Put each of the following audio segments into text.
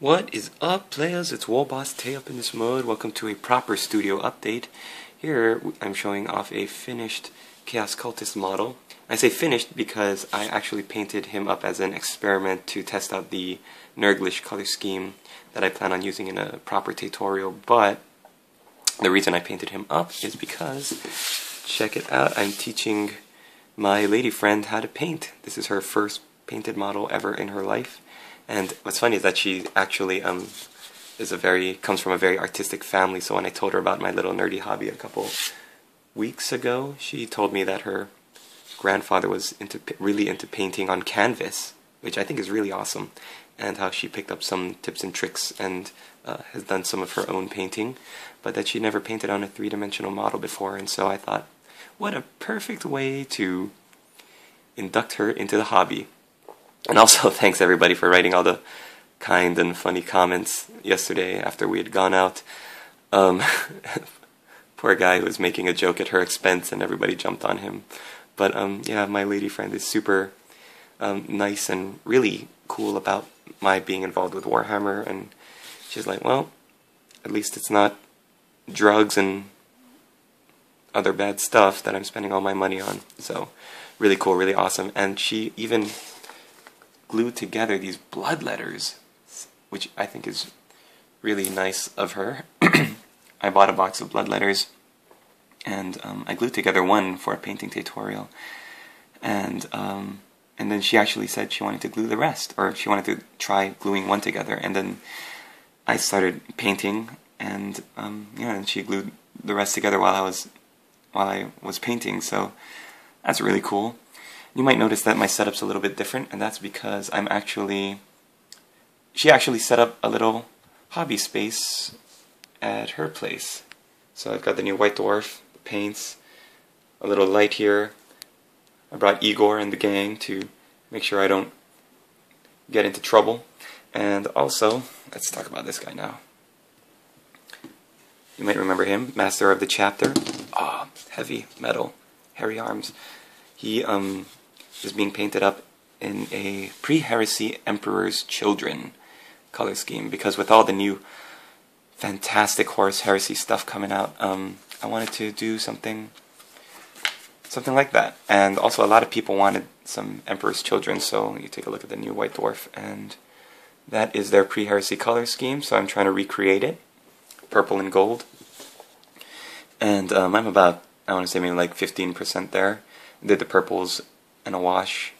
What is up, players? It's Warboss Tay up in this mode. Welcome to a proper studio update. Here I'm showing off a finished Chaos Cultist model. I say finished because I actually painted him up as an experiment to test out the Nurglish color scheme that I plan on using in a proper tutorial, but the reason I painted him up is because, check it out, I'm teaching my lady friend how to paint. This is her first painted model ever in her life. And what's funny is that she actually comes from a very artistic family. So when I told her about my little nerdy hobby a couple weeks ago, she told me that her grandfather was really into painting on canvas, which I think is really awesome, and how she picked up some tips and tricks and has done some of her own painting, but that she never painted on a three-dimensional model before. And so I thought, what a perfect way to induct her into the hobby. And also, thanks everybody for writing all the kind and funny comments yesterday after we had gone out. Poor guy who was making a joke at her expense and everybody jumped on him. But yeah, my lady friend is super nice and really cool about my being involved with Warhammer. And she's like, well, at least it's not drugs and other bad stuff that I'm spending all my money on. So, really cool, really awesome. And she even glued together these blood letters, which I think is really nice of her. I bought a box of blood letters, and I glued together one for a painting tutorial, and then she actually said she wanted to glue the rest, or she wanted to try gluing one together, and then I started painting, and yeah, and she glued the rest together while I was painting. So that's really cool. You might notice that my setup's a little bit different, and that's because she actually set up a little hobby space at her place. So I've got the new White Dwarf, the paints, a little light here. I brought Igor and the gang to make sure I don't get into trouble. And also, let's talk about this guy now. You might remember him, Master of the Chapter. Ah, heavy metal, hairy arms. He is being painted up in a pre-heresy Emperor's Children color scheme, because with all the new fantastic Horus Heresy stuff coming out, I wanted to do something like that. And also a lot of people wanted some Emperor's Children, so you take a look at the new White Dwarf, and that is their pre-heresy color scheme, so I'm trying to recreate it, purple and gold. And I'm about, I want to say maybe like 15% there. Did the purples and a wash,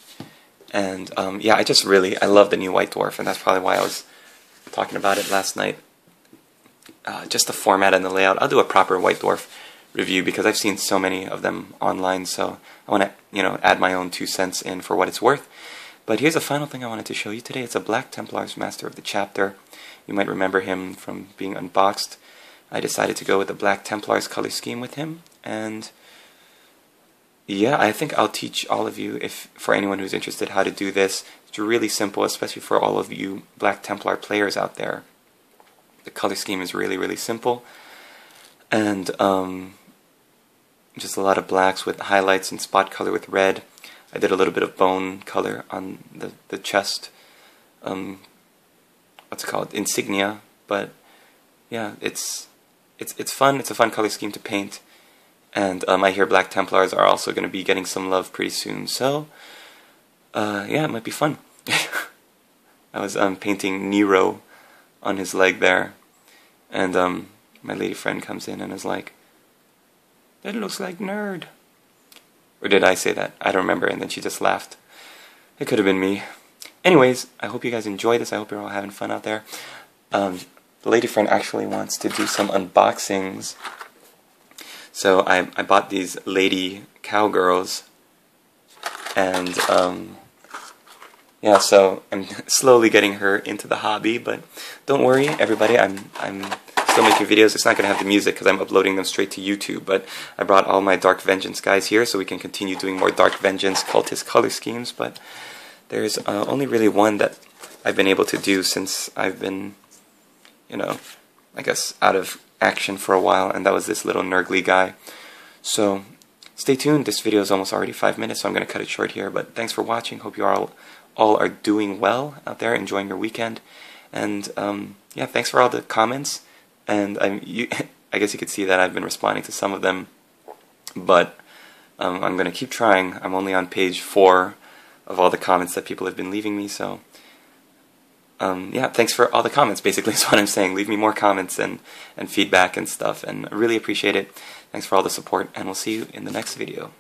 and yeah, I love the new White Dwarf, and that's probably why I was talking about it last night. Just the format and the layout. I'll do a proper White Dwarf review because I've seen so many of them online, so I want to add my own 2 cents in for what it's worth. But here's a final thing I wanted to show you today. It's a Black Templar's Master of the Chapter. You might remember him from being unboxed. I decided to go with the Black Templar's color scheme with him, and yeah, I think I'll teach all of you, for anyone who's interested, how to do this. It's really simple, especially for all of you Black Templar players out there. The color scheme is really, really simple. And just a lot of blacks with highlights and spot color with red. I did a little bit of bone color on the chest. What's it called? Insignia. But yeah, it's fun. It's a fun color scheme to paint. And I hear Black Templars are also going to be getting some love pretty soon, so yeah, it might be fun. I was painting Nero on his leg there, and my lady friend comes in and is like, "That looks like Nerd." Or did I say that? I don't remember, and then she just laughed. It could have been me. Anyways, I hope you guys enjoy this. I hope you're all having fun out there. The lady friend actually wants to do some unboxings. So I bought these lady cowgirls, and yeah, so I'm slowly getting her into the hobby. But don't worry, everybody, I'm still making videos. It's not going to have the music because I'm uploading them straight to YouTube. But I brought all my Dark Vengeance guys here so we can continue doing more Dark Vengeance cultist color schemes. But there's only really one that I've been able to do since I've been, I guess, out of action for a while, and that was this little Nurgly guy. So stay tuned. This video is almost already 5 minutes, so I'm going to cut it short here, but thanks for watching. Hope you all are doing well out there, enjoying your weekend, And yeah, thanks for all the comments. And I guess you could see that I've been responding to some of them, but I'm going to keep trying. I'm only on page 4 of all the comments that people have been leaving me, so yeah, thanks for all the comments, basically is what I'm saying. Leave me more comments and feedback and stuff, and I really appreciate it. Thanks for all the support, and we'll see you in the next video.